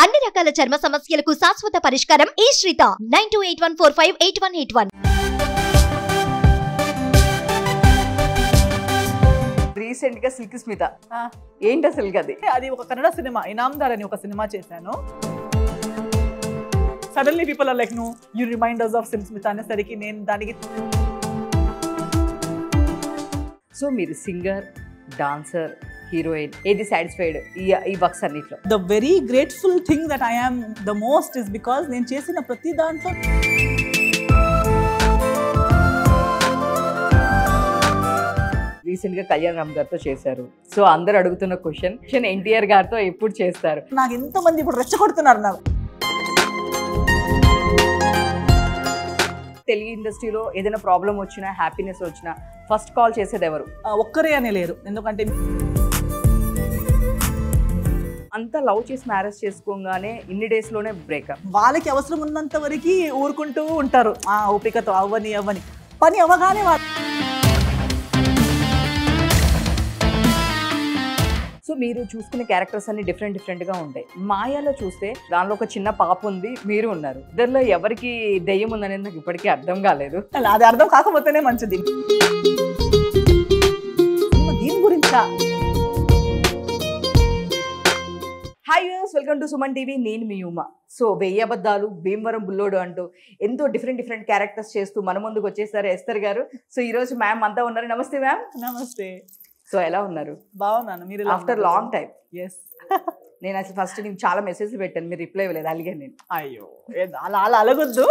అన్ని రకాల చర్మ సమస్యలకు శాశ్వత పరిష్కారం ఈ శ్రీత 9281458181. రీసెంట్ గా సిల్క్ స్మిత ఏంటి అసలు అది ఒక కన్నడ సినిమా ఇనామ్దార్ అని ఒక సినిమా చేశాను. Suddenly people are like you reminders of Silk Smitha అనేసరికి నేను దానికి సో మీరు సింగర్, డాన్సర్, హీరోయిన్ ఏది సాటిస్ఫైడ్ ఈ వర్క్స్ అన్నిట్లో? The very grateful thing that I am the most is because నేను చేసిన ప్రతి దాంట్లో రీసెంట్ గా కళ్యాణ్ రామ్ గారితో చేశారు. సో అందరు అడుగుతున్న క్వశ్చన్ ఎన్టీఆర్ గారితో ఎప్పుడు చేస్తారు? నాకు ఎంతమంది ఇప్పుడు రెచ్చగొడుతున్నారు. నాకు తెలుగు ఇండస్ట్రీలో ఏదైనా ప్రాబ్లం వచ్చినా, హ్యాపీనెస్ వచ్చినా ఫస్ట్ కాల్ చేసేది ఎవరు? ఒక్కరే అనే లేరు. ఎందుకంటే అంతా లవ్ చేసి మ్యారేజ్ చేసుకోగానే ఇన్ని డేస్ లోనే బ్రేకప్. వాళ్ళకి అవసరం ఉన్నంత వరకు ఊరుకుంటూ ఉంటారు. ఓపికతో అవ్వని పని అవ్వగానే సో మీరు చూసుకునే క్యారెక్టర్స్ అన్ని డిఫరెంట్ గా ఉంటాయి. మాయాలో చూస్తే దానిలో ఒక చిన్న పాప ఉంది, మీరు ఉన్నారు. ఇద్దరిలో ఎవరికి దెయ్యం ఉందనేది నాకు ఇప్పటికీ అర్థం కాలేదు. అది అర్థం కాకపోతేనే మంచిది. దీని గురించా? Hi viewers, welcome to Suman TV. నేను మీ ఉమా. సో 1000 అబద్ధాలు, భీమవరం బుల్లోడు అంటూ ఎంతో డిఫరెంట్ క్యారెక్టర్స్ చేస్తూ మన ముందుకు వచ్చేసారు ఎస్తర్ గారు. సో ఈ రోజు మ్యామ్ అంతా ఉన్నారు. నమస్తే మ్యామ్. నమస్తే. సో ఎలా ఉన్నారు? బాగున్నాను. మీరు ఆఫ్టర్ లాంగ్ టైం. ఎస్. నేను అసలు ఫస్ట్ నేను చాలా మెసేజ్లు పెట్టాను, మీరు రిప్లై ఇవ్వలేదు. అలిగాను నేను. అయ్యో, అలా అలగొద్దు.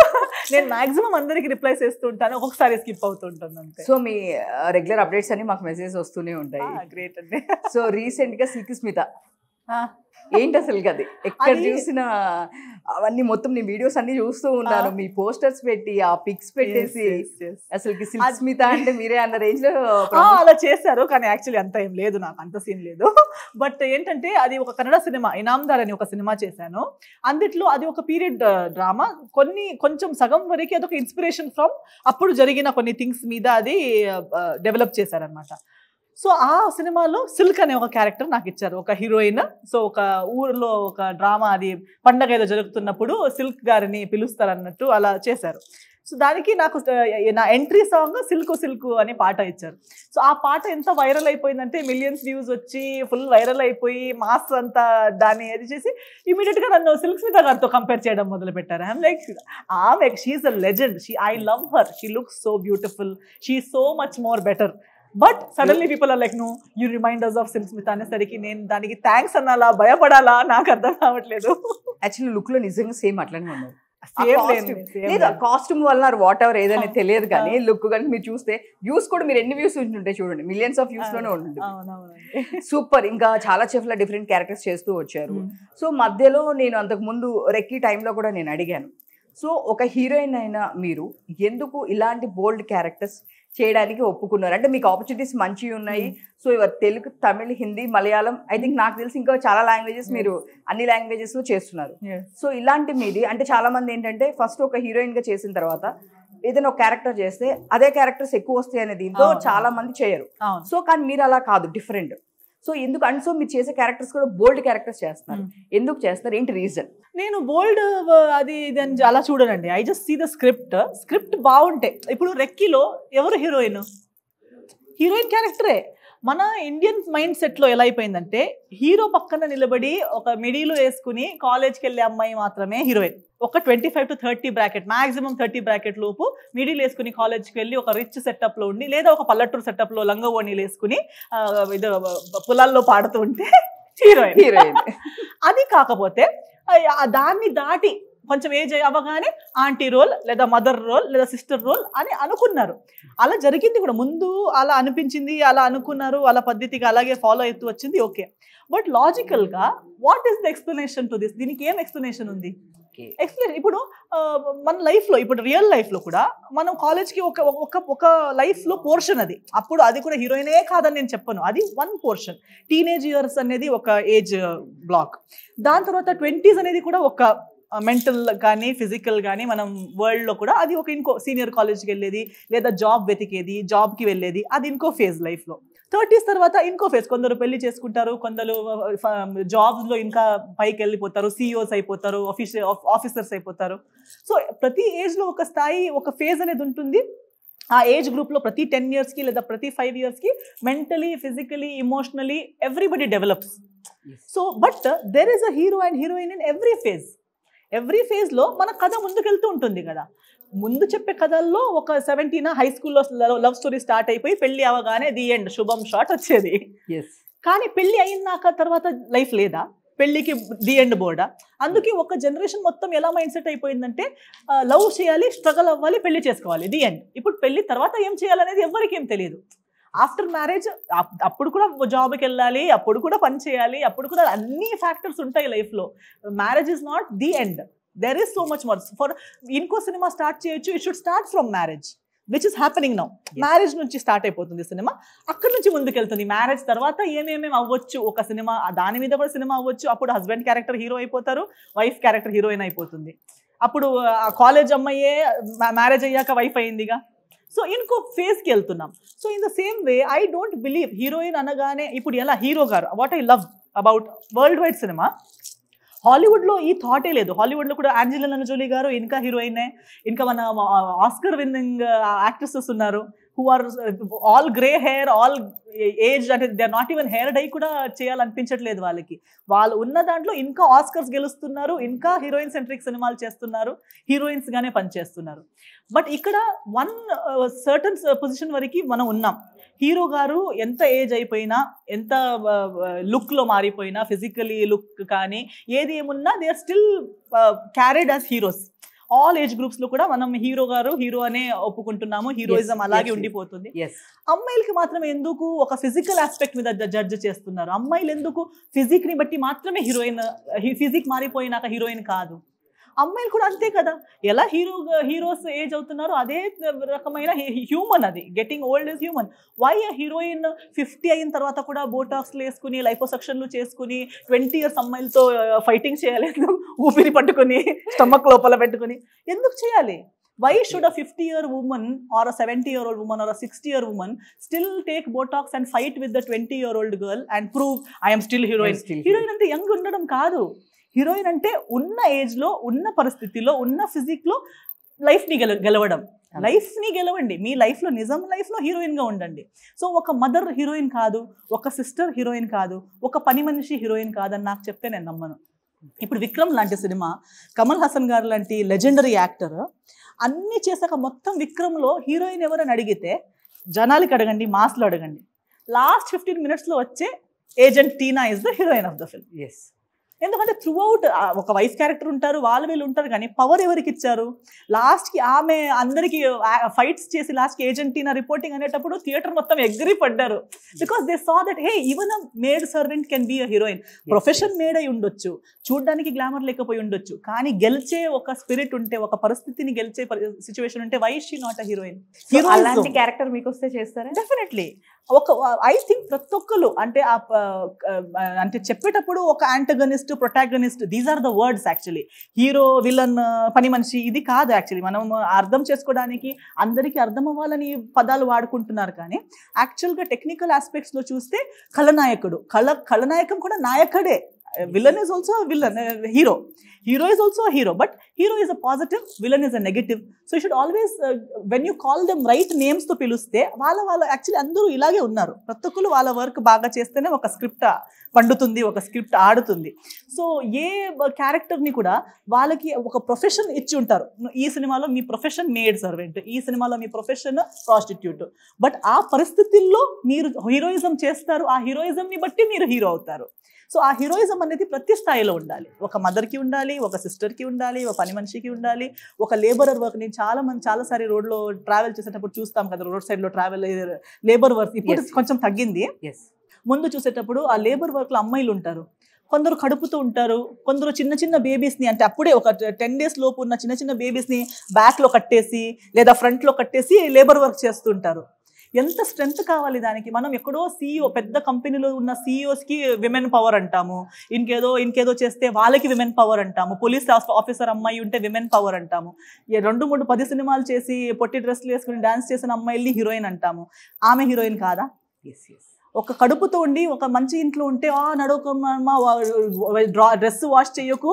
నేను మాక్సిమం అందరికి రిప్లై చేస్తూ ఉంటాను, ఒక్కొక్కసారి స్కిప్ అవుతుంటాను అంతే. సో మీ రెగ్యులర్ అప్డేట్స్ అన్ని మాకు మెసేజ్ వస్తూనే ఉంటాయి. గ్రేట్ అండి. సో రీసెంట్ గా సిల్క్ స్మిత ఏంటి అసలు ఎక్కడ చూసిన అవన్నీ మొత్తం నీ వీడియోస్ అన్ని చూస్తూ ఉన్నాను. మీ పోస్టర్స్ పెట్టి ఆ పిక్స్ పెట్టేసి అసలు సిల్క్ స్మిత అంటే మీరే అన్న రేంజ్ లో అలా చేశారు. కానీ యాక్చువల్లీ అంత ఏం లేదు, నాకు అంత సీన్ లేదు. బట్ ఏంటంటే అది ఒక కన్నడ సినిమా ఇనామ్దార్ అని ఒక సినిమా చేశాను. అందుట్లో అది ఒక పీరియడ్ డ్రామా. కొంచెం సగం వరకు అదొక ఇన్స్పిరేషన్ ఫ్రమ్ అప్పుడు జరిగిన కొన్ని థింగ్స్ మీద అది డెవలప్ చేశారనమాట. సో ఆ సినిమాలో సిల్క్ అనే ఒక క్యారెక్టర్ నాకు ఇచ్చారు, ఒక హీరోయిన్. సో ఒక ఊరిలో ఒక డ్రామా, అది పండగ ఏదో జరుగుతున్నప్పుడు సిల్క్ గారిని పిలుస్తారు అన్నట్టు అలా చేశారు. సో దానికి నాకు నా ఎంట్రీ సాంగ్ సిల్క్ సిల్క్ అని పాట ఇచ్చారు. సో ఆ పాట ఎంత వైరల్ అయిపోయిందంటే మిలియన్స్ వ్యూస్ వచ్చి ఫుల్ వైరల్ అయిపోయి మాస్ అంతా దాన్ని అది చేసి ఇమీడియట్గా నన్ను సిల్క్ స్మిత గారితో కంపేర్ చేయడం మొదలు పెట్టారు. I'm like she is a legend. I love her. She looks so beautiful. She is so much more better. But suddenly people are like you reminders of Silk Smitha అనేసరికి నేను దానికి థ్యాంక్స్ అనాలా, భయపడాలా నాకు అర్థం కావట్లేదు. యాక్చువల్లీ లుక్ లో నిజంగా సేమ్ అట్లనే ఉన్నారు. కాస్ట్యూమ్ వల్ల వాట్ ఎవర్ ఏదైనా తెలియదు, కానీ లుక్ కానీ మీరు చూస్తే వ్యూస్ కూడా మీరు ఎన్ని వ్యూస్ ఉంటుంటే చూడండి, మిలియన్స్ ఆఫ్ వ్యూస్ లోనే ఉంటుంది. సూపర్. ఇంకా చాలా చెఫ్ల డిఫరెంట్ క్యారెక్టర్స్ చేస్తూ వచ్చారు. సో మధ్యలో నేను అంతకు ముందు రెక్కీ టైంలో కూడా నేను అడిగాను, సో ఒక హీరోయిన్ అయినా మీరు ఎందుకు ఇలాంటి బోల్డ్ క్యారెక్టర్స్ చేయడానికి ఒప్పుకున్నారు? అంటే మీకు ఆపర్చునిటీస్ మంచివి ఉన్నాయి. సో ఇవాళ తెలుగు, తమిళ్, హిందీ, మలయాళం, ఐ థింక్ నాకు తెలిసి ఇంకా చాలా లాంగ్వేజెస్ మీరు అన్ని లాంగ్వేజెస్ లో చేస్తున్నారు. సో ఇలాంటి మీది అంటే చాలా మంది ఏంటంటే ఫస్ట్ ఒక హీరోయిన్ గా చేసిన తర్వాత ఏదైనా ఒక క్యారెక్టర్ చేస్తే అదే క్యారెక్టర్స్ ఎక్కువ వస్తాయి అనే దీంతో చాలా మంది చేయరు. సో కానీ మీరు అలా కాదు, డిఫరెంట్. సో ఎందుకు అంటే సో మీరు చేసే క్యారెక్టర్స్ కూడా బోల్డ్ క్యారెక్టర్స్ చేస్తున్నారు. ఎందుకు చేస్తున్నారు? ఏంటి రీజన్? నేను బోల్డ్ అది ఇది అలా చూడనండి. I just see the script బాగుంటే. ఇప్పుడు రెక్కీలో ఎవరు హీరోయిన్ క్యారెక్టరే. మన ఇండియన్ మైండ్ సెట్లో ఎలా అయిపోయిందంటే హీరో పక్కన నిలబడి ఒక మిడిలో వేసుకుని కాలేజ్కి వెళ్ళే అమ్మాయి మాత్రమే హీరోయిన్. ఒక 25 to 30 బ్రాకెట్, మాక్సిమం 30 బ్రాకెట్ లోపు మిడిల్ వేసుకుని కాలేజ్కి వెళ్ళి ఒక రిచ్ సెటప్లో ఉండి, లేదా ఒక పల్లెటూరు సెటప్లో లంగవోణీలు వేసుకుని పొలాల్లో పాడుతూ ఉంటే హీరోయిన్. అది కాకపోతే దాన్ని దాటి కొంచెం ఏజ్ అవ్వగానే ఆంటీ రోల్, లేదా మదర్ రోల్, లేదా సిస్టర్ రోల్ అని అనుకున్నారు. అలా జరిగింది కూడా. ముందు అలా అనిపించింది, అలా అనుకున్నారు, అలా పద్ధతిగా అలాగే ఫాలో అవుతూ వచ్చింది. ఓకే, బట్ లాజికల్గా what is the explanation to this? దీనికి ఏం ఎక్స్ప్లెనేషన్ ఉంది? ఇప్పుడు మన లైఫ్లో, ఇప్పుడు రియల్ లైఫ్లో కూడా మనం కాలేజ్కి ఒక లైఫ్లో పోర్షన్ అది. అప్పుడు అది కూడా హీరోయినే కాదని నేను చెప్పను, అది వన్ పోర్షన్. టీనేజ్ ఇయర్స్ అనేది ఒక ఏజ్ బ్లాక్. దాని తర్వాత 20s అనేది కూడా ఒక మెంటల్ కానీ ఫిజికల్ కానీ మనం వరల్డ్లో కూడా అది ఒక ఇంకో సీనియర్ కాలేజ్కి వెళ్ళేది, లేదా జాబ్ వెతికేది, జాబ్కి వెళ్ళేది, అది ఇంకో ఫేజ్ లైఫ్లో. 30s తర్వాత ఇంకో ఫేజ్, కొందరు పెళ్లి చేసుకుంటారు, కొందరు జాబ్స్ లో ఇంకా పైకి వెళ్ళిపోతారు, CEOs అయిపోతారు, ఆఫీసర్స్ అయిపోతారు. సో ప్రతి ఏజ్ లో ఒక స్థాయి, ఒక ఫేజ్ అనేది ఉంటుంది. ఆ ఏజ్ గ్రూప్ లో ప్రతి 10 years కి లేదా ప్రతి 5 years కి mentally, physically, emotionally everybody develops. So but there is a hero and heroine in every phase లో మన కథ ముందుకెళ్తూ ఉంటుంది కదా. ముందు చెప్పే కథల్లో ఒక 17 హై స్కూల్లో లవ్ స్టోరీ స్టార్ట్ అయిపోయి పెళ్లి అవగానే ది ఎండ్ శుభం షాట్ వచ్చేది. కానీ పెళ్లి అయినాక తర్వాత లైఫ్ లేదా, పెళ్లికి ది ఎండ్ బోర్డా. అందుకే ఒక జనరేషన్ మొత్తం ఎలా మైండ్ సెట్ అయిపోయిందంటే లవ్ చేయాలి, స్ట్రగల్ అవ్వాలి, పెళ్లి చేసుకోవాలి, ది ఎండ్. ఇప్పుడు పెళ్లి తర్వాత ఏం చేయాలనేది ఎవరికి ఏం తెలియదు. ఆఫ్టర్ మ్యారేజ్ అప్పుడు కూడా జాబ్కి వెళ్ళాలి, అప్పుడు కూడా పని చేయాలి, అప్పుడు కూడా అన్ని ఫ్యాక్టర్స్ ఉంటాయి లైఫ్లో. Marriage is not the end, there is so much more. For ఇంకో సినిమా స్టార్ట్ చేయొచ్చు, it should start from marriage, which is happening now. Marriage నుంచి స్టార్ట్ అయిపోతుంది సినిమా, అక్కడి నుంచి ముందుకెళ్తుంది. మ్యారేజ్ తర్వాత ఏమేమేమి అవ్వచ్చు, ఒక సినిమా దాని మీద కూడా సినిమా అవ్వచ్చు. అప్పుడు హస్బెండ్ క్యారెక్టర్ హీరో అయిపోతారు, వైఫ్ క్యారెక్టర్ హీరోయిన్ అయిపోతుంది. అప్పుడు కాలేజ్ అమ్మాయే మ్యారేజ్ అయ్యాక వైఫ్ అయిందిగా. సో ఇంకో ఫేజ్కి వెళ్తున్నాం. So in the same way I don't believe heroine అనగానే ఇప్పుడు ఎలా హీరో గారు. What I love about world wide cinema, హాలీవుడ్లో ఈ థాటే లేదు. హాలీవుడ్లో కూడా ఆంజెలినా జోలీ గారు ఇంకా హీరోయినే, ఇంకా మన ఆస్కర్ విన్నింగ్ యాక్ట్రెసెస్ ఉన్నారు who are all grey hair, all age, అంటే they are not even hair dye కూడా చేయాలనిపించట్లేదు వాళ్ళకి. వాళ్ళు ఉన్న దాంట్లో ఇంకా ఆస్కర్స్ గెలుస్తున్నారు, ఇంకా హీరోయిన్ సెంట్రిక్ సినిమాలు చేస్తున్నారు, హీరోయిన్స్ గానే పనిచేస్తున్నారు. బట్ ఇక్కడ వన్ సర్టన్ పొజిషన్ వరకు మనం ఉన్నాం. హీరో గారు ఎంత ఏజ్ అయిపోయినా, ఎంత లుక్లో మారిపోయినా, ఫిజికలీ లుక్ కానీ ఏది ఏమున్నా, they are still carried as heroes. All age groups లో కూడా మనం హీరో గారు హీరో అనే ఒప్పుకుంటున్నాము, హీరోయిజం అలాగే ఉండిపోతుంది. అమ్మాయిలకి మాత్రం ఎందుకు ఒక ఫిజికల్ ఆస్పెక్ట్ మీద జడ్జ్ చేస్తున్నారు? అమ్మాయిలు ఎందుకు ఫిజిక్ ని బట్టి మాత్రమే హీరోయిన్, ఫిజిక్ మారిపోయినాక హీరోయిన్ కాదు? అమ్మాయిలు కూడా అంతే కదా. ఎలా హీరోస్ ఏజ్ అవుతున్నారో అదే రకమైన హ్యూమన్, అది getting old is human. Why ఆ హీరోయిన్ 50 అయిన తర్వాత కూడా బోటాక్స్లు వేసుకుని, లైపోసక్షన్లు చేసుకుని, 20 years అమ్మాయిలతో ఫైటింగ్ చేయలేదు, ఊపిరి పట్టుకుని స్టమక్ లోపల పెట్టుకుని ఎందుకు చేయాలి? Why should a 50-year woman or a 70-year-old woman or a 60-year woman still take Botox and fight with the 20-year-old girl and prove I am still heroine? Heroine అంటే young ఉండడం కాదు. Heroine అంటే ఉన్న ఏజ్లో, ఉన్న పరిస్థితిలో, ఉన్న ఫిజిక్లో లైఫ్ని గెలవడం. లైఫ్ని గెలవండి, మీ లైఫ్లో, నిజం లైఫ్లో హీరోయిన్గా ఉండండి. సో ఒక మదర్ హీరోయిన్ కాదు, ఒక సిస్టర్ హీరోయిన్ కాదు, ఒక పని మనిషి హీరోయిన్ కాదని నాకు చెప్తే నేను నమ్మను. ఇప్పుడు విక్రమ్ లాంటి సినిమా, కమల్ హాసన్ గారు లాంటి లెజెండరీ యాక్టర్ అన్నీ చేశాక మొత్తం విక్రమ్లో హీరోయిన్ ఎవరని అడిగితే, జనాలకి అడగండి, మాస్లో అడగండి, లాస్ట్ 15 minutesలో వచ్చే agent Tina is the heroine of the film. ఎందుకంటే త్రూ అవుట్ ఒక వైఫ్ క్యారెక్టర్ ఉంటారు, వీళ్ళు ఉంటారు, కానీ పవర్ ఎవరికి ఇచ్చారు? లాస్ట్కి ఆమె అందరికి ఫైట్స్ చేసి లాస్ట్కి ఏజెంట్ టీనా రిపోర్టింగ్ అనేటప్పుడు థియేటర్ మొత్తం ఎగ్రీ పడ్డారు. Because they saw that hey, even a maid servant can be a heroine. Profession maid అయి ఉండొచ్చు, చూడడానికి గ్లామర్ లేకపోయి ఉండొచ్చు, కానీ గెలిచే ఒక స్పిరిట్ ఉంటే, ఒక పరిస్థితిని గెలిచే సిచ్యువేషన్ ఉంటే, why she not a heroine? అలాంటి క్యారెక్టర్ మీకు వస్తే చేస్తారా? డెఫినెట్లీ. ఐ థింక్ ప్రతి ఒక్కరు అంటే చెప్పేటప్పుడు ఒక antagonist, protagonist, these are the words actually. Hero, villain, పని మనిషి, ఇది కాదు యాక్చువల్లీ. మనం అర్థం చేసుకోవడానికి, అందరికీ అర్థం అవ్వాలని పదాలు వాడుకుంటున్నారు, కానీ యాక్చువల్గా టెక్నికల్ ఆస్పెక్ట్స్లో చూస్తే ఖలనాయకుడు, ఖలనాయకం కూడా నాయకుడే. Villain is also a villain, hero is also a hero, but hero is a positive, villain is a negative. So you should always when you call them right names to piluste, వాళ్ళ actually అందరూ ఇలాగే ఉన్నారు. ప్రతి ఒక్కరు వాళ్ళ work బాగా చేస్తేనే ఒక స్క్రిప్ట్ పండుతుంది, ఒక స్క్రిప్ట్ ఆడుతుంది. సో ఏ క్యారెక్టర్ని కూడా వాళ్ళకి ఒక ప్రొఫెషన్ ఇచ్చి ఉంటారు. ఈ సినిమాలో మీ ప్రొఫెషన్ మేడ్ సర్వెంట్, ఈ సినిమాలో మీ ప్రొఫెషన్ ప్రాస్టిట్యూట్. బట్ ఆ పరిస్థితుల్లో మీరు హీరోయిజం చేస్తారు, ఆ హీరోయిజంని బట్టి మీరు హీరో అవుతారు. సో ఆ హీరోయిజం అనేది ప్రతి స్థాయిలో ఉండాలి. ఒక మదర్కి ఉండాలి, ఒక సిస్టర్కి ఉండాలి, ఒక పని మనిషికి ఉండాలి, ఒక లేబరర్ వర్క్. నేను చాలాసారి రోడ్లో ట్రావెల్ చేసేటప్పుడు చూస్తాం కదా, రోడ్ సైడ్లో ట్రావెల్ లేబర్ వర్క్ ఇప్పుడు కొంచెం తగ్గింది. ముందు చూసేటప్పుడు ఆ లేబర్ వర్క్లో అమ్మాయిలు ఉంటారు, కొందరు కడుపుతూ ఉంటారు, కొందరు చిన్న చిన్న బేబీస్ని, అంటే అప్పుడే ఒక 10 days లోపు ఉన్న చిన్న చిన్న బేబీస్ని బ్యాక్లో కట్టేసి లేదా ఫ్రంట్లో కట్టేసి లేబర్ వర్క్ చేస్తుంటారు. ఎంత స్ట్రెంత్ కావాలి దానికి? మనం ఎక్కడో CEO, పెద్ద కంపెనీలో ఉన్న CEOస్కి విమెన్ పవర్ అంటాము, ఇంకేదో చేస్తే వాళ్ళకి విమెన్ పవర్ అంటాము, పోలీస్ ఆఫీసర్ అమ్మాయి ఉంటే విమెన్ పవర్ అంటాము, 2, 3, 10 సినిమాలు చేసి పొట్టి డ్రెస్లు వేసుకుని డాన్స్ చేసిన అమ్మాయిల్ని హీరోయిన్ అంటాము. ఆమె హీరోయిన్ కాదా? ఒక కడుపుతో ఉండి ఒక మంచి ఇంట్లో ఉంటే నడవకమ్మా, డ్రెస్ వాష్ చేయకు,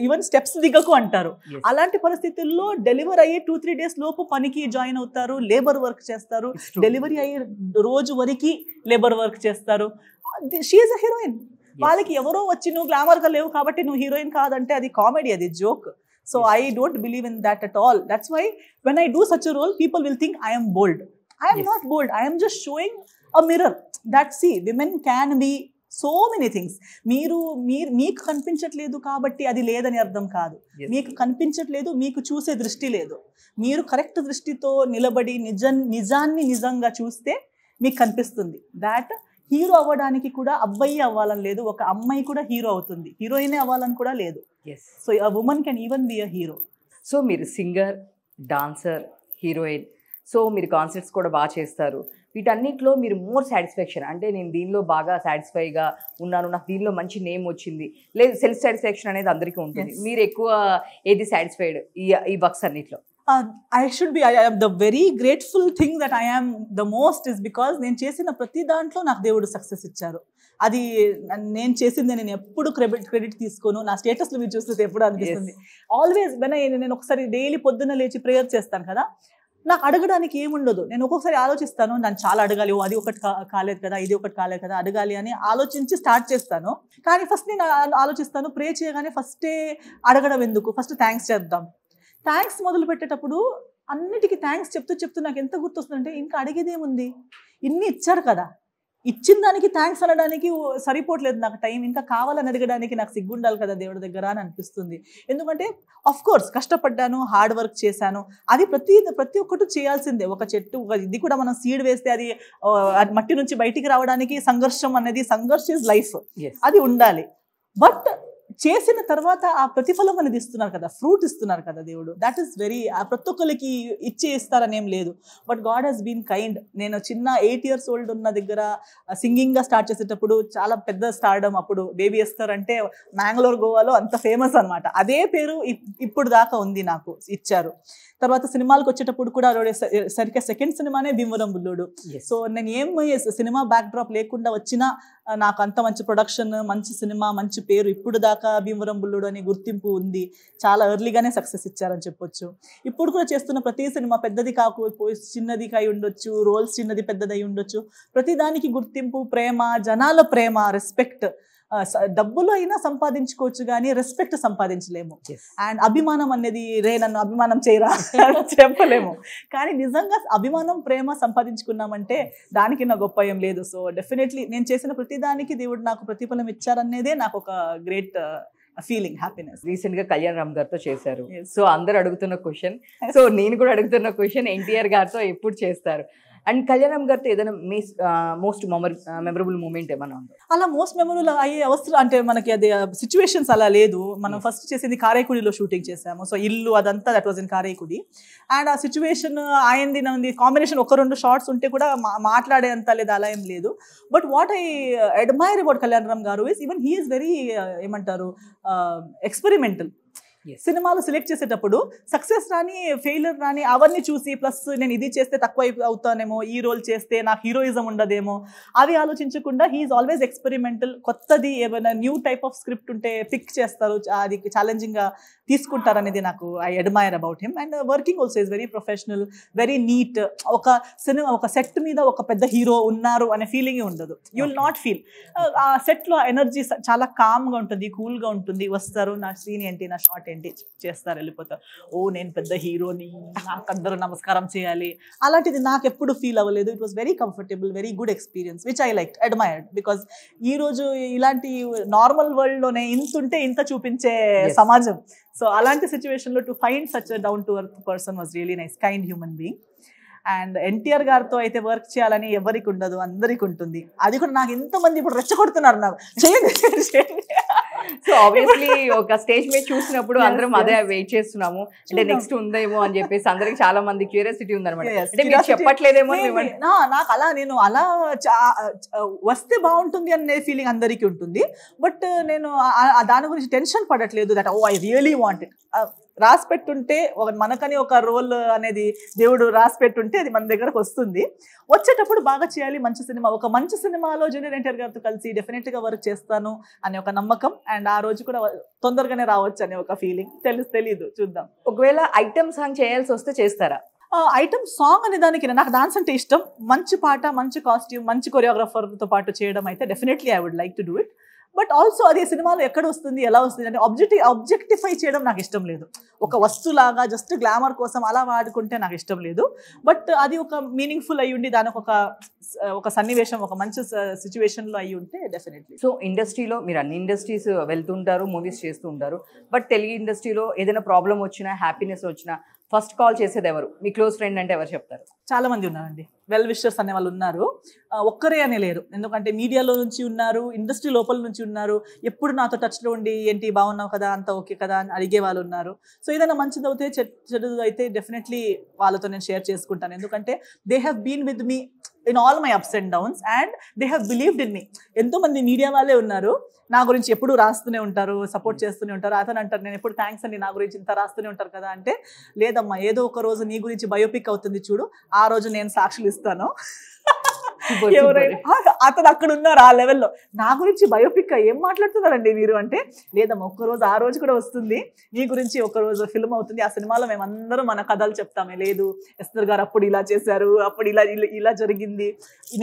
ఈవెన్ స్టెప్స్ దిగకు అంటారు. అలాంటి పరిస్థితుల్లో డెలివరీ అయ్యి 2-3 days లోపు పనికి జాయిన్ అవుతారు, లేబర్ వర్క్ చేస్తారు, డెలివరీ అయ్యే రోజు వరకు లేబర్ వర్క్ చేస్తారు. She is a heroine. వాళ్ళకి ఎవరో వచ్చి నువ్వు గ్లామర్గా లేవు కాబట్టి నువ్వు హీరోయిన్ కాదంటే అది కామెడీ, అది joke. So I don't believe in that at all. That's why when I do such a role, people will think I am bold. I am not bold. I am just showing a mirror that see women can be so many things. మీకు కనిపించట్లేదు కాబట్టి అది లేదని అర్థం కాదు. మీకు కనిపించట్లేదు, మీకు చూసే దృష్టి లేదు. మీరు కరెక్ట్ దృష్టితో నిలబడి నిజాన్ని నిజంగా చూస్తే మీకు కనిపిస్తుంది. దాట్ హీరో అవ్వడానికి కూడా అబ్బాయి అవ్వాలని లేదు, ఒక అమ్మాయి కూడా హీరో అవుతుంది, హీరోయినే అవ్వాలని కూడా లేదు. So a woman can even be a hero. So మీరు సింగర్, డాన్సర్, హీరోయిన్, సో మీరు కాన్సర్ట్స్ కూడా బాగా చేస్తారు. వీటన్నిటిలో మీరు మోర్ సాటిస్ఫాక్షన్ అంటే నేను దీనిలో బాగా సాటిస్ఫైగా ఉన్నాను, నాకు దీనిలో మంచి నేమ్ వచ్చింది, లేదు సెల్ఫ్ సాటిస్ఫాక్షన్ అనేది అందరికీ ఉంటుంది. మీరు ఎక్కువ ఏది సాటిస్ఫైడ్ ఈ వర్క్స్ అన్నిట్లో? I am the very grateful thing that I am the most is because నేను చేసిన ప్రతి దాంట్లో నాకు దేవుడు సక్సెస్ ఇచ్చారు. అది నేను చేసింది నేను ఎప్పుడు క్రెడిట్ తీసుకోను. నా స్టేటస్లో మీరు చూస్తే ఎప్పుడు అనిపిస్తుంది ఆల్వేస్ నేను ఒకసారి డైలీ పొద్దున్న లేచి ప్రేయర్ చేస్తాను కదా, నాకు అడగడానికి ఏముండదు. నేను ఒక్కొక్కసారి ఆలోచిస్తాను, నన్ను చాలా అడగాలి, అది ఒకటి కాలేదు కదా, ఇది ఒకటి కాలేదు కదా, అడగాలి అని ఆలోచించి స్టార్ట్ చేస్తాను. కానీ ఫస్ట్ నేను ఆలోచిస్తాను, ప్రే చేయగానే ఫస్టే అడగడం ఎందుకు, ఫస్ట్ థ్యాంక్స్ చేద్దాం. థ్యాంక్స్ మొదలు పెట్టేటప్పుడు అన్నిటికీ థ్యాంక్స్ చెప్తూ నాకు ఎంత గుర్తొస్తుందంటే ఇంకా అడిగేదేముంది, ఇన్ని ఇచ్చారు కదా, ఇచ్చిన దానికి థ్యాంక్స్ అనడానికి సరిపోవట్లేదు నాకు టైం, ఇంకా కావాలని అడగడానికి నాకు సిగ్గుండాలి కదా దేవుడి దగ్గర అని అనిపిస్తుంది. ఎందుకంటే అఫ్ కోర్స్ కష్టపడ్డాను, హార్డ్ వర్క్ చేశాను, అది ప్రతి ఒక్కటి చేయాల్సిందే. ఒక చెట్టు ఇది కూడా మనం సీడ్ వేస్తే అది మట్టి నుంచి బయటికి రావడానికి సంఘర్షం ఇస్ లైఫ్, అది ఉండాలి. బట్ చేసిన తర్వాత ఆ ప్రతిఫలం అనేది ఇస్తున్నారు కదా, ఫ్రూట్ ఇస్తున్నారు కదా దేవుడు. దట్ ఈస్ వెరీ, ప్రతి ఒక్కరికి ఇస్తారని ఏం లేదు. But god he's been kind. నేను చిన్న 8 years old ఉన్న దగ్గర సింగింగ్గా స్టార్ట్ చేసేటప్పుడు చాలా పెద్ద స్టార్డమ్. అప్పుడు బేబీ ఎస్తర్ అంటే మ్యాంగ్లూర్, గోవాలో అంత ఫేమస్ అనమాట. అదే పేరు ఇప్పుడు దాకా ఉంది, నాకు ఇచ్చారు. తర్వాత సినిమాలకు వచ్చేటప్పుడు కూడా సరిగ్గా సెకండ్ సినిమానే భీమవరం బుల్లోడు. సో నేను ఏం సినిమా బ్యాక్ డ్రాప్ లేకుండా వచ్చినా నాకు అంత మంచి ప్రొడక్షన్, మంచి సినిమా, మంచి పేరు, ఇప్పుడు దాకా భీమవరం బుల్లోడు అనే గుర్తింపు ఉంది. చాలా ఎర్లీగానే సక్సెస్ ఇచ్చారని చెప్పొచ్చు. ఇప్పుడు కూడా చేస్తున్న ప్రతి సినిమా పెద్దది కాకపోయి చిన్నది కాయి ఉండొచ్చు, రోల్స్ చిన్నది పెద్దదై ఉండొచ్చు, ప్రతి దానికి గుర్తింపు, ప్రేమ, జనాల ప్రేమ, రెస్పెక్ట్. డబ్బులు అయినా సంపాదించుకోవచ్చు కానీ రెస్పెక్ట్ సంపాదించలేము. అండ్ అభిమానం అనేది నన్ను అభిమానం చేయరా చెప్పలేము. కానీ నిజంగా అభిమానం, ప్రేమ సంపాదించుకున్నామంటే దానికి నా గొప్ప ఏం లేదు. సో డెఫినెట్లీ నేను చేసిన ప్రతి దానికి దేవుడు నాకు ప్రతిఫలం ఇచ్చారనేదే నాకు ఒక గ్రేట్ ఫీలింగ్, హ్యాపీనెస్. రీసెంట్ గా కళ్యాణ్ రామ్ గారితో చేశారు. సో అందరు అడుగుతున్న క్వశ్చన్, సో నేను కూడా అడుగుతున్న క్వశ్చన్, ఎన్టీఆర్ గారితో ఎప్పుడు చేస్తారు? అండ్ కళ్యాణం గారితో ఏదైనా మోస్ట్ మెమరబుల్ మూమెంట్ ఏమైనా ఉందో? అలా మోస్ట్ మెమరబుల్ అయ్యే అవసరం అంటే మనకి అది సిచ్యువేషన్స్ అలా లేదు. మనం ఫస్ట్ చేసింది కారైకుడిలో షూటింగ్ చేసాము. సో ఇల్లు అదంతా that was in Karaikudi. And ఆ సిచ్యువేషన్ ఆయనది నాది కాంబినేషన్, 1-2 షార్ట్స్ ఉంటే కూడా మాట్లాడేంత లేదు, అలా ఏం లేదు. But what I admire about Kalyan Ram గారు is even he is very ఏమంటారు ఎక్స్పెరిమెంటల్. సినిమాలు సెలెక్ట్ చేసేటప్పుడు సక్సెస్ రాని, ఫెయిలర్ రాని అవన్నీ చూసి, ప్లస్ నేను ఇది చేస్తే తక్కువ అవుతానేమో, ఈ రోల్ చేస్తే నాకు హీరోయిజం ఉండదేమో, అవి ఆలోచించకుండా హీఈస్ ఆల్వేస్ ఎక్స్పెరిమెంటల్. కొత్తది ఏమైనా న్యూ టైప్ ఆఫ్ స్క్రిప్ట్ ఉంటే పిక్ చేస్తారు, అది ఛాలెంజింగ్గా తీసుకుంటారనేది నాకు I admire about him. And working also is very professional, very neat. ఒక సెట్ మీద ఒక పెద్ద హీరో ఉన్నారు అనే ఫీలింగే ఉండదు. You will not feel. ఆ సెట్లో ఎనర్జీ చాలా కామ్గా ఉంటుంది, కూల్గా ఉంటుంది. వస్తారు, నా సీన్ ఏంటి, నా షార్ట్ ఏంటి చేస్తారు, వెళ్ళిపోతారు. ఓ నేను పెద్ద హీరోని, నాకు అందరూ నమస్కారం చేయాలి, అలాంటిది నాకు ఎప్పుడు ఫీల్ అవ్వలేదు. It was very comfortable, very good experience which I like, admired. Because ఈ రోజు ఇలాంటి నార్మల్ వరల్డ్ లోనే ఇంతుంటే ఇంత చూపించే సమాజం. సో అలాంటి సిచ్యువేషన్ లో to find such a down to earth person was really nice, kind human being. And NTR గారితో అయితే వర్క్ చేయాలని ఎవరికి ఉండదు, అందరికి ఉంటుంది. అది కూడా నాకు ఎంతమంది ఇప్పుడు రెచ్చగొడుతున్నారు, నాకు చేయండి. సో ఆబ్వియస్లీ ఒక స్టేజ్ మీద చూసినప్పుడు అందరం అదే వెయిట్ చేస్తున్నాము, అంటే నెక్స్ట్ ఉందేమో అని చెప్పేసి అందరికి చాలా మంది క్యూరియాసిటీ ఉందన్నమాట. అంటే మీరు చెప్పట్లేదేమో నాకు అలా, నేను అలా వస్తే బాగుంటుంది అనే ఫీలింగ్ అందరికీ ఉంటుంది. బట్ నేను దాని గురించి టెన్షన్ పడట్లేదు. That oh I really want it. రాసి పెట్టుంటే మనకని ఒక రోల్ అనేది దేవుడు రాసి పెట్టుంటే అది మన దగ్గరకు వస్తుంది. వచ్చేటప్పుడు బాగా చేయాలి, మంచి సినిమా, ఒక మంచి సినిమాలో జూనియర్ ఎన్టీఆర్ గారితో కలిసి డెఫినెట్గా వర్క్ చేస్తాను అనే ఒక నమ్మకం, అండ్ ఆ రోజు కూడా తొందరగానే రావచ్చు అనే ఒక ఫీలింగ్. తెలీదు, చూద్దాం. ఒకవేళ ఐటమ్ సాంగ్ చేయాల్సి వస్తే చేస్తారా? ఐటమ్ సాంగ్ అనే దానికి నాకు డాన్స్ అంటే ఇష్టం. మంచి పాట, మంచి కాస్ట్యూమ్, మంచి కొరియోగ్రాఫర్తో పాటు చేయడం అయితే definitely I would like to do it. But also అదే సినిమాలో ఎక్కడ వస్తుంది, ఎలా వస్తుంది అని ఆబ్జెక్టిఫై చేయడం నాకు ఇష్టం లేదు. ఒక వస్తులాగా జస్ట్ గ్లామర్ కోసం అలా వాడుకుంటే నాకు ఇష్టం లేదు. బట్ అది ఒక మీనింగ్ఫుల్ అయ్యి ఉండి దానికి ఒక సన్నివేశం, ఒక మంచి సిచ్యువేషన్లో అయ్యి ఉంటే డెఫినెట్లీ. సో ఇండస్ట్రీలో మీరు అన్ని ఇండస్ట్రీస్ వెళ్తుంటారు, మూవీస్ చేస్తూ ఉంటారు. బట్ తెలుగు ఇండస్ట్రీలో ఏదైనా ప్రాబ్లం వచ్చినా, హ్యాపీనెస్ వచ్చినా ఫస్ట్ కాల్ చేసేది ఎవరు? మీ క్లోజ్ ఫ్రెండ్ అంటే ఎవరు చెప్తారు? చాలా మంది ఉన్నారండి, వెల్ విషర్స్ అనే వాళ్ళు ఉన్నారు. ఒక్కరే అనే లేరు, ఎందుకంటే మీడియాలో నుంచి ఉన్నారు, ఇండస్ట్రీ లోపల నుంచి ఉన్నారు, ఎప్పుడు నాతో టచ్లో ఉండి ఏంటి బాగున్నావు కదా, అంత ఓకే కదా అని అడిగే వాళ్ళు ఉన్నారు. సో ఏదైనా మంచిది అవుతే చెడుది అయితే డెఫినెట్లీ వాళ్ళతో నేను షేర్ చేసుకుంటాను, ఎందుకంటే they have been with me in all my ups and downs and they have believed in me. ఎంతోమంది మీడియా వాళ్ళే ఉన్నారు, నా గురించి ఎప్పుడు రాస్తూనే ఉంటారు, సపోర్ట్ చేస్తూనే ఉంటారు. అతను అంటారు, నేను ఎప్పుడు థ్యాంక్స్ అండి, నా గురించి ఇంత రాస్తూనే ఉంటారు కదా అంటే, లేదమ్మా ఏదో ఒక రోజు నీ గురించి బయోపిక్ అవుతుంది చూడు, ఆ రోజు నేను సాక్షులు ఇస్తాను. ఎవరైనా అతను అక్కడ ఉన్నారు ఆ లెవెల్లో, నా గురించి బయోపిక్ ఏం మాట్లాడుతున్నారండి మీరు అంటే, లేదమ్మా ఒక్కరోజు ఆ రోజు కూడా వస్తుంది, నీ గురించి ఒకరోజు ఫిల్మ్ అవుతుంది, ఆ సినిమాలో మేమందరం మన కథలు చెప్తామే. లేదు ఎస్తర్ గారు అప్పుడు ఇలా చేశారు, అప్పుడు ఇలా జరిగింది,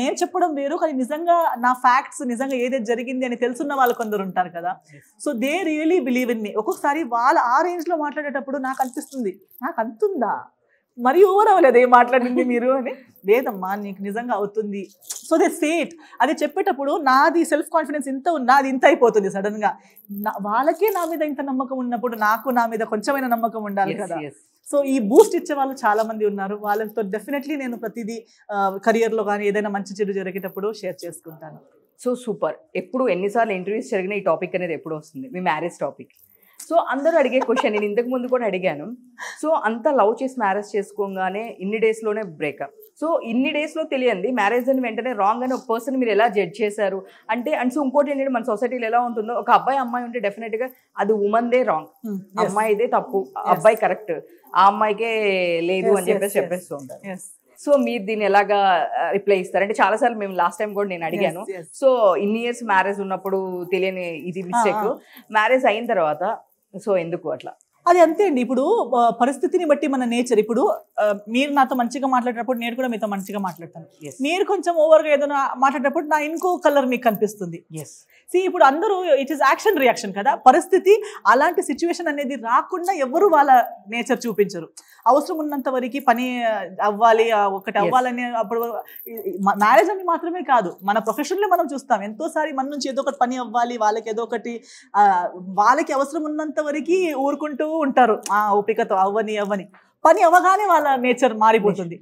నేను చెప్పడం వేరు, కానీ నిజంగా నా ఫ్యాక్ట్స్ నిజంగా ఏదైతే జరిగింది అని తెలుసున్న వాళ్ళు కొందరు ఉంటారు కదా. So they really believe in me. ఒక్కొక్కసారి వాళ్ళ ఆ రేంజ్లో మాట్లాడేటప్పుడు నాకు అనిపిస్తుంది, నాకు అంతుందా, మరి ఓవర్ అవ్వలేదు ఏం మాట్లాడింది మీరు అని. లేదమ్మా నీకు నిజంగా అవుతుంది. సో దే సేట్. అది చెప్పేటప్పుడు నాది సెల్ఫ్ కాన్ఫిడెన్స్ ఇంత ఉన్నా అది ఇంత అయిపోతుంది సడన్గా. వాళ్ళకే నా మీద ఇంత నమ్మకం ఉన్నప్పుడు నాకు నా మీద కొంచెమైనా నమ్మకం ఉండాలి కదా. సో ఈ బూస్ట్ ఇచ్చే వాళ్ళు చాలా మంది ఉన్నారు, వాళ్ళతో డెఫినెట్లీ నేను ప్రతిదీ కెరియర్లో కానీ ఏదైనా మంచి చెడు జరిగేటప్పుడు షేర్ చేసుకుంటాను. So super. ఎప్పుడు ఎన్నిసార్లు ఇంటర్వ్యూస్ జరిగిన ఈ టాపిక్ అనేది ఎప్పుడు వస్తుంది, మీ మ్యారేజ్ టాపిక్. సో అందరూ అడిగే క్వశ్చన్, నేను ఇంతకు ముందు కూడా అడిగాను. సో అంత లవ్ చేసి మ్యారేజ్ చేసుకోగానే ఇన్ని డేస్లోనే బ్రేకప్. సో ఇన్ని డేస్లో తెలియంది మ్యారేజ్ అని వెంటనే రాంగ్ అని ఒక పర్సన్ మీరు ఎలా జడ్జ్ చేశారు అంటే, అండ్ సో ఇంకోటి ఏంటంటే మన సొసైటీలో ఎలా ఉంటుందో, ఒక అబ్బాయి అమ్మాయి ఉంటే డెఫినెట్గా అది ఉమెన్దే రాంగ్, అమ్మాయిదే తప్పు, అబ్బాయి కరెక్ట్, ఆ అమ్మాయికే లేదు అని చెప్పేస్తూ ఉంటారు. సో మీరు దీన్ని ఎలాగా రిప్లై ఇస్తారు అంటే, చాలాసార్లు మేము లాస్ట్ టైం కూడా నేను అడిగాను. సో ఇన్ని ఇయర్స్ మ్యారేజ్ ఉన్నప్పుడు తెలియని ఇది మిస్టేక్, మ్యారేజ్ అయిన తర్వాత సో ఎందుకు అట్లా? అది అంతే అండి. ఇప్పుడు పరిస్థితిని బట్టి మన నేచర్. ఇప్పుడు మీరు నాతో మంచిగా మాట్లాడేటప్పుడు నేను కూడా మీతో మంచిగా మాట్లాడతాను. మీరు కొంచెం ఓవర్గా ఏదైనా మాట్లాడేటప్పుడు నా ఇంకో కలర్ మీకు కనిపిస్తుంది. ఇప్పుడు అందరూ ఇట్ ఈస్ యాక్షన్ రియాక్షన్ కదా. పరిస్థితి అలాంటి సిచ్యువేషన్ అనేది రాకుండా ఎవరు వాళ్ళ నేచర్ చూపించరు. అవసరం ఉన్నంత వరకు పని అవ్వాలి, ఒకటి అవ్వాలని. అప్పుడు మ్యారేజ్ అని మాత్రమే కాదు, మన ప్రొఫెషన్లో మనం చూస్తాం ఎంతోసారి మన నుంచి ఏదో ఒకటి పని అవ్వాలి, వాళ్ళకి ఏదో ఒకటి వాళ్ళకి అవసరం ఉన్నంత వరకు ఊరుకుంటూ ఉంటారు, ఓపికతో అవ్వని పని అవ్వగానే వాళ్ళ నేచర్ మారిపోతుంది.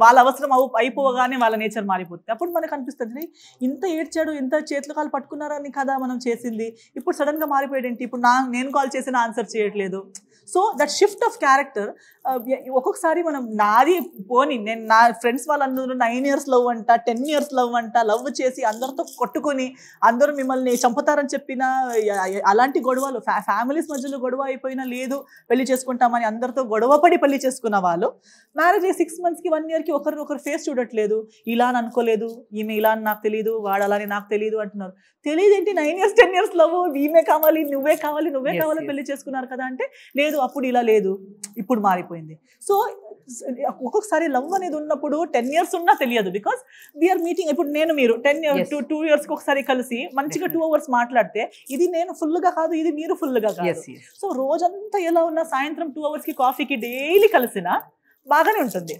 వాళ్ళ అవసరం అయిపోగానే వాళ్ళ నేచర్ మారిపోతుంది. అప్పుడు మనకు అనిపిస్తుంది, ఇంత ఏడ్చాడు, ఇంత చేతులు కాలు పట్టుకున్నారని కదా మనం చేసింది, ఇప్పుడు సడన్గా మారిపోయాడు ఏంటి, ఇప్పుడు నేను కాల్ చేసిన ఆన్సర్ చేయట్లేదు. So that shift of character ఒక్కొక్కసారి మనం నాది పోని, నేను నా ఫ్రెండ్స్ వాళ్ళందరూ 9 years లవ్ అంట, 10 years లవ్ అంట, లవ్ చేసి అందరితో కొట్టుకొని అందరూ మిమ్మల్ని చంపుతారని చెప్పినా, అలాంటి గొడవలు ఫ్యామిలీస్ మధ్యలో గొడవ అయిపోయినా, లేదు పెళ్లి చేసుకుంటామని అందరితో గొడవపడి పెళ్లి చేసుకున్న వాళ్ళు మ్యారేజ్ అయ్యి 6 monthsకి 1 yearకి ఒకరు ఫేస్ చూడట్లేదు. ఇలా అని అనుకోలేదు, ఈమె ఇలా అని నాకు తెలియదు, వాడు అలాని నాకు తెలియదు అంటున్నారు. తెలియదు ఏంటి, 9 years 10 years లవ్, ఈమె కావాలి, నువ్వే కావాలి పెళ్లి చేసుకున్నారు కదా అంటే, లేదు అప్పుడు ఇలా లేదు, ఇప్పుడు మారిపోయింది. సో ఒక్కొక్కసారి లవ్ అనేది ఉన్నప్పుడు 10 years ఉన్నా తెలియదు, బికాస్ వీఆర్ మీటింగ్. ఇప్పుడు నేను మీరు 2 yearsకి ఒకసారి కలిసి మంచిగా 2 hours మాట్లాడితే, ఇది నేను ఫుల్గా కాదు, ఇది మీరు ఫుల్గా కాదు. సో రోజంతా ఎలా ఉన్నా సాయంత్రం 2 hours కాఫీకి డైలీ కలిసినా బాగానే ఉంటుంది.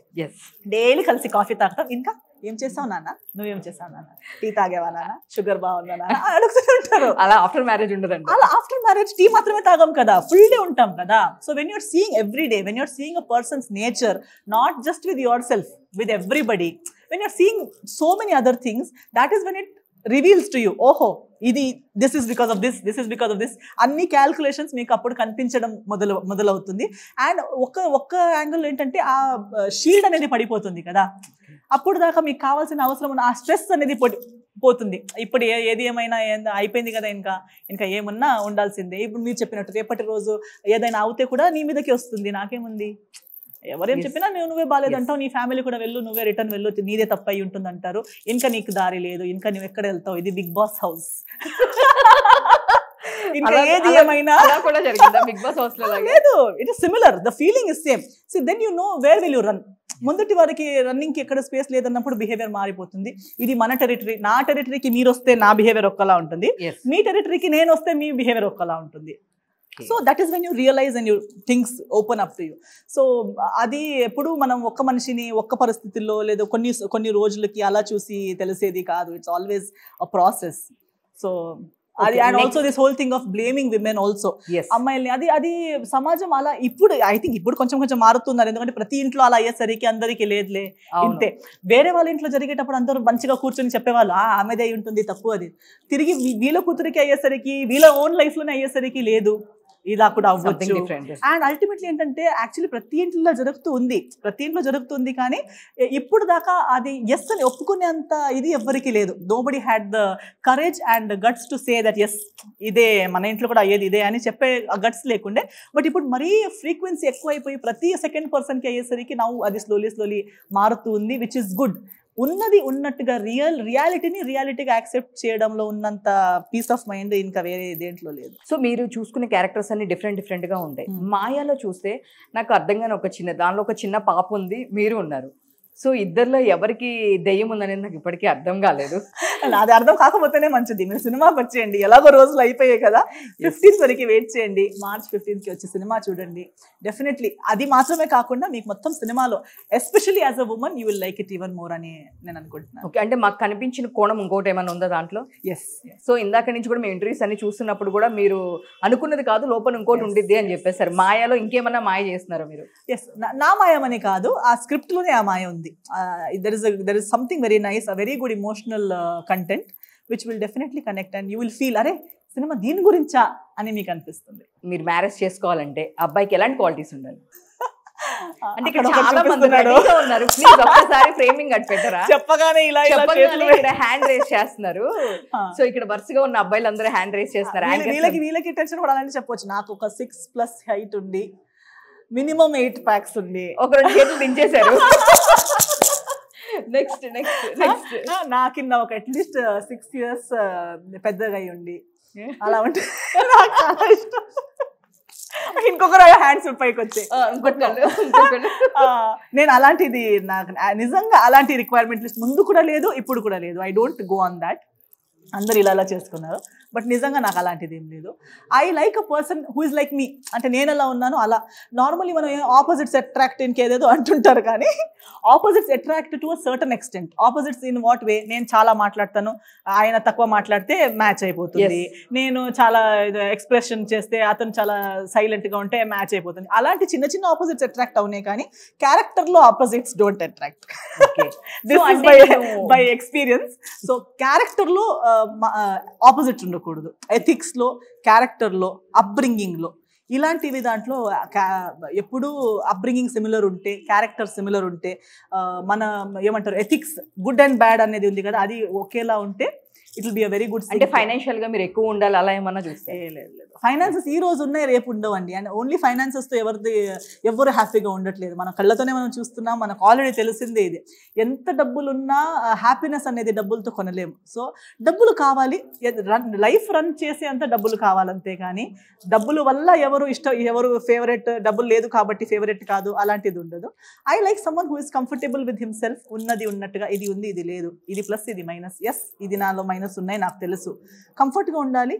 డైలీ కలిసి కాఫీ తాగుతాం, ఇంకా ఏం చేస్తావు నాన్న, నువ్వేం చేస్తావు నాన్న, టీ తాగేవా నాన్న, షుగర్ బాగుందా నాన్న అడుగుతూ ఉంటారు. అలా ఆఫ్టర్ మ్యారేజ్ ఉండదండి. అలా ఆఫ్టర్ మ్యారేజ్ టీ మాత్రమే తాగం కదా, ఫుల్ డే ఉంటాం కదా. So when you're seeing every day, when you're seeing a person's nature, not just with your self, with everybody, when you're seeing so many other things, that is when it reveals to you, ఓహో ఇది this is because of this అన్ని calculations మీకు అప్పుడు కనిపించడం మొదలవుతుంది. And ఒక్క angle ఏంటంటే, ఆ షీల్డ్ అనేది పడిపోతుంది కదా, అప్పుడు దాకా మీకు కావాల్సిన అవసరం ఉన్న ఆ స్ట్రెస్ అనేది పోతుంది. ఇప్పుడు ఏది ఏమైనా అయిపోయింది కదా, ఇంకా ఏమన్నా ఉండాల్సిందే. ఇప్పుడు మీరు చెప్పినట్టు రేపటి రోజు ఏదైనా అవుతే కూడా నీ మీదకి వస్తుంది, నాకేముంది, ఎవరేం చెప్పినా నువ్వే బాగాలేదంటావు, నీ ఫ్యామిలీ కూడా వెళ్ళు, నువ్వే రిటర్న్ వెళ్ళు, నీదే తప్పయి ఉంటుంది అంటారు. ఇంకా నీకు దారి లేదు, ఇంకా నువ్వు ఎక్కడ వెళ్తావు, ఇది బిగ్ బాస్ హౌస్. ఇంకా ఏది ఏమైనా కూడా జరిగిందా బిగ్ బాస్ హౌస్ లో? లేదు, it is similar, the feeling is same. So then you know where will you run. ముందటి వారికి రన్నింగ్కి ఎక్కడ స్పేస్ లేదన్నప్పుడు బిహేవియర్ మారిపోతుంది. ఇది మన టెరిటరీ, నా టెరిటరీకి మీరు వస్తే నా బిహేవియర్ ఒక్కలా ఉంటుంది, మీ టెరిటరీకి నేను వస్తే మీ బిహేవియర్ ఒక్కలా ఉంటుంది. So that is when you realise and you things open up to you. So అది ఎప్పుడు మనం ఒక్క మనిషిని ఒక్క పరిస్థితుల్లో లేదా కొన్ని రోజులకి అలా చూసి తెలిసేది కాదు. It's always a process. So అది and also this whole thing of blaming women also, అమ్మాయిల్ని, అది సమాజం అలా ఇప్పుడు ఐ థింక్ ఇప్పుడు కొంచెం మారుతున్నారు. ఎందుకంటే ప్రతి ఇంట్లో అలా అయ్యేసరికి అందరికీ లేదులే ఇంతే. వేరే వాళ్ళ ఇంట్లో జరిగేటప్పుడు అందరూ మంచిగా కూర్చొని చెప్పేవాళ్ళు ఆమెదే ఉంటుంది తప్పు, అది తిరిగి వీళ్ళ కూతురికి అయ్యేసరికి, వీళ్ళ ఓన్ లైఫ్ లోనే అయ్యేసరికి లేదు, ఇలా కూడా అవ్వచ్చు. అండ్ అల్టిమేట్లీ ఏంటంటే యాక్చువల్లీ ప్రతి ఇంట్లో జరుగుతుంది, కానీ ఇప్పుడు దాకా అది ఎస్ అని ఒప్పుకునేంత ఇది ఎవ్వరికి లేదు. Nobody had the courage and guts to say that yes ఇదే మన ఇంట్లో కూడా అయ్యేది ఇదే అని చెప్పే గట్స్ లేకుండే. బట్ ఇప్పుడు మరీ ఫ్రీక్వెన్సీ ఎక్కువైపోయి ప్రతి సెకండ్ పర్సన్కి అయ్యేసరికి నవ్వు అది స్లోలీ మారుతూ ఉంది, విచ్ ఇస్ గుడ్. ఉన్నది ఉన్నట్టుగా రియాలిటీగా యాక్సెప్ట్ చేయడంలో ఉన్నంత పీస్ ఆఫ్ మైండ్ ఇంకా వేరే దేంట్లో లేదు. సో మీరు చూసుకునే క్యారెక్టర్స్ అన్ని డిఫరెంట్ గా ఉంటాయి. మాయాలో చూస్తే నాకు అర్థం కాని దానిలో ఒక చిన్న పాప ఉంది, మీరు ఉన్నారు. సో ఇద్దరిలో ఎవరికి దెయ్యం ఉందనేది నాకు ఇప్పటికీ అర్థం కాలేదు. అది అర్థం కాకపోతేనే మంచిది. మీరు సినిమాకి వచ్చేయండి, ఎలాగో రోజులు అయిపోయాయి కదా, 15th వరకు వెయిట్ చేయండి. March 15th వచ్చి సినిమా చూడండి. డెఫినెట్లీ అది మాత్రమే కాకుండా మీకు మొత్తం సినిమాలో especially as a women you will like it even more అని నేను అనుకుంటున్నాను. ఓకే, అంటే మాకు కనిపించిన కోణం ఇంకోటి ఏమైనా ఉందా దాంట్లో? ఎస్. సో ఇందాక నుంచి కూడా మేము ఇంటర్వ్యూస్ అన్ని చూస్తున్నప్పుడు కూడా మీరు అనుకున్నది కాదు, లోపల ఇంకోటి ఉండిద్ది అని చెప్పేశారు. మాయలో ఇంకేమన్నా మాయ చేస్తున్నారా మీరు? ఎస్, నా మాయమని కాదు, ఆ స్క్రిప్ట్ లోనే ఆ మాయ ఉంది. There is something very nice, a very good emotional content which will definitely connect and you will feel అరే సినిమా దీని గురించా అని మీకు అనిపిస్తుంది. మీరు మ్యారేజ్ చేసుకోవాలంటే అబ్బాయికి ఎలాంటి క్వాలిటీస్ ఉండాలి? అంటే ఇక్కడ అక్కడ చాలా మంది ఉన్నారు, ఒక్కసారి ఫ్రేమింగ్ కట్ పెట్టరా? చెప్పగానే ఇలా హ్యాండ్ రేస్ చేస్తున్నారు. సో ఇక్కడ వరుసగా ఉన్న అబ్బాయిలు హ్యాండ్ రేస్ చేస్తున్నారు. వీళ్ళకి టెన్షన్ పడాలని చెప్పొచ్చు. నాకు ఒక 6+ హైట్ ఉండి మినిమం 8 packs ఉంది, ఒక 2 చేతులు దించేశారు. నెక్స్ట్ నాకిన్న ఒక అట్లీస్ట్ 6 years పెద్దగా అయి ఉండి అలా ఉంటే నాకు చాలా ఇష్టం. ఇంకొకరు హ్యాండ్స్ పైకి వచ్చాయి, నేను అలాంటిది నాకు నిజంగా అలాంటి రిక్వైర్మెంట్ లిస్ట్ ముందు కూడా లేదు, ఇప్పుడు కూడా లేదు. I don't go on that. అందరు ఇలా చేసుకున్నారు, బట్ నిజంగా నాకు అలాంటిది ఏం లేదు. I like a person who is like me. అంటే నేను ఎలా ఉన్నాను అలా. నార్మల్లీ మనం ఆపోజిట్స్ అట్రాక్ట్ ఇంకేదేదో అంటుంటారు, కానీ opposites attract to a certain extent. Opposites in what way? నేను చాలా మాట్లాడతాను, ఆయన తక్కువ మాట్లాడితే మ్యాచ్ అయిపోతుంది. నేను చాలా ఎక్స్ప్రెషన్ చేస్తే అతను చాలా సైలెంట్గా ఉంటే మ్యాచ్ అయిపోతుంది. అలాంటి చిన్న చిన్న ఆపోజిట్స్ అట్రాక్ట్ అవునే, కానీ క్యారెక్టర్లో opposites don't attract. This is by experience. So క్యారెక్టర్లో ఆపోజిట్ ఉండకూడదు. ఎథిక్స్లో, క్యారెక్టర్లో, అప్బ్రింగింగ్లో, ఇలాంటివి దాంట్లో ఎప్పుడూ అప్బ్రింగింగ్ సిమిలర్ ఉంటే, క్యారెక్టర్ సిమిలర్ ఉంటే, మన ఏమంటారు ఎథిక్స్ గుడ్ అండ్ బ్యాడ్ అనేది ఉంది కదా, అది ఒకేలా ఉంటే it will be a very good. అంటే ఫైనాన్షియల్ గా మీరు ఎక్కువ ఉండాలి అలా ఏమన్నా చూస్తే? లేదు, ఫైనాన్సెస్ ఈ రోజు ఉన్నాయి, రేపు ఉండవండి. అండ్ ఓన్లీ ఫైనాన్సెస్తో ఎవరు హ్యాపీగా ఉండట్లేదు. మన కళ్ళతోనే మనం చూస్తున్నాం, మనకు ఆల్రెడీ తెలిసిందే ఇది. ఎంత డబ్బులున్నా హ్యాపీనెస్ అనేది డబ్బులతో కొనలేము. సో డబ్బులు కావాలి, లైఫ్ రన్ చేసే అంత డబ్బులు కావాలంతే, కానీ డబ్బులు వల్ల ఎవరు ఫేవరెట్, డబ్బులు లేదు కాబట్టి ఫేవరెట్ కాదు, అలాంటిది ఉండదు. I like someone who is comfortable with himself. ఉన్నది ఉన్నట్టుగా, ఇది ఉంది ఇది లేదు, ఇది ప్లస్ ఇది మైనస్, ఎస్ ఇది నాలో మైనస్ ఉన్నాయి నాకు తెలుసు, కంఫర్ట్గా ఉండాలి.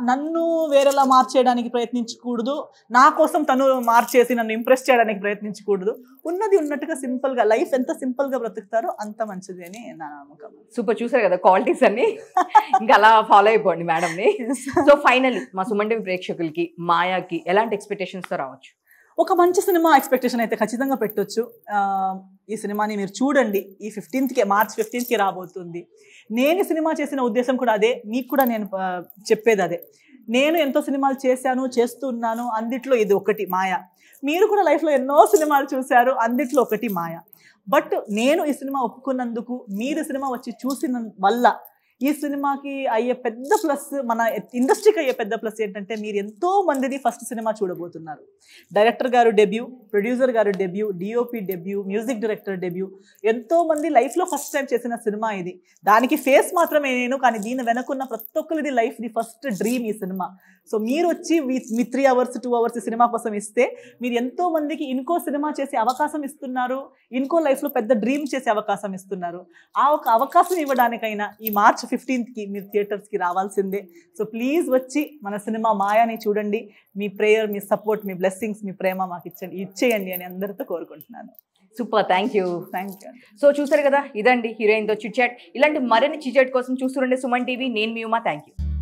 నన్ను వేరేలా మార్చేయడానికి ప్రయత్నించకూడదు, నా కోసం తను మార్చేసి నన్ను ఇంప్రెస్ చేయడానికి ప్రయత్నించకూడదు. ఉన్నది ఉన్నట్టుగా సింపుల్గా, లైఫ్ ఎంత సింపుల్గా బ్రతుకుతారో అంత మంచిది అని నా నమ్మకం. సూపర్, చూసారు కదా క్వాలిటీస్ అన్ని, ఇంకా అలా ఫాలో అయిపోండి మేడంని. సో ఫైనల్లీ మా సుమన్ టీవీ ప్రేక్షకులకి మాయాకి ఎలాంటి ఎక్స్పెక్టేషన్స్తో రావచ్చు? ఒక మంచి సినిమా ఎక్స్పెక్టేషన్ అయితే ఖచ్చితంగా పెట్టొచ్చు. ఈ సినిమాని మీరు చూడండి. ఈ March 15th రాబోతుంది. నేను సినిమా చేసిన ఉద్దేశం కూడా అదే, మీకు కూడా నేను చెప్పేది అదే. నేను ఎంతో సినిమాలు చేస్తున్నాను, అందుట్లో ఇది ఒకటి మాయ. మీరు కూడా లైఫ్లో ఎన్నో సినిమాలు చూశారు, అందుట్లో ఒకటి మాయ. బట్ నేను ఈ సినిమా ఒప్పుకున్నందుకు, మీరు సినిమా వచ్చి చూసిన వల్ల ఈ సినిమాకి అయ్యే పెద్ద ప్లస్, మన ఇండస్ట్రీకి అయ్యే పెద్ద ప్లస్ ఏంటంటే మీరు ఎంతో మందిని ఫస్ట్ సినిమా చూడబోతున్నారు. డైరెక్టర్ గారు డెబ్యూ, ప్రొడ్యూసర్ గారు debut, DOP debut, music director debut, ఎంతో మంది లైఫ్లో ఫస్ట్ టైం చేసిన సినిమా ఇది. దానికి ఫేస్ మాత్రమే నేను, కానీ దీని వెనకున్న ప్రతి ఒక్కరిది లైఫ్ది ఫస్ట్ డ్రీమ్ ఈ సినిమా. సో మీరు వచ్చి మీ 3 hours 2 hours సినిమా కోసం ఇస్తే మీరు ఎంతో మందికి ఇంకో సినిమా చేసే అవకాశం ఇస్తున్నారు, ఇంకో లైఫ్లో పెద్ద డ్రీమ్ చేసే అవకాశం ఇస్తున్నారు. ఆ ఒక అవకాశం ఇవ్వడానికైనా ఈ March 15th మీరు థియేటర్స్కి రావాల్సిందే. సో ప్లీజ్ వచ్చి మన సినిమా మాయాని చూడండి. మీ ప్రేయర్, మీ సపోర్ట్, మీ బ్లెస్సింగ్స్, మీ ప్రేమ మాకు ఇచ్చేయండి అని అందరితో కోరుకుంటున్నాను. Super, thank you. సో చూసారు కదా, ఇదండి హీరోయిన్తో చిట్ చాట్. ఇలాంటి మరిన్ని చిట్ చాట్ కోసం చూస్తుండే సుమన్ టీవీ. నేను మీ ఉమా. Thank you.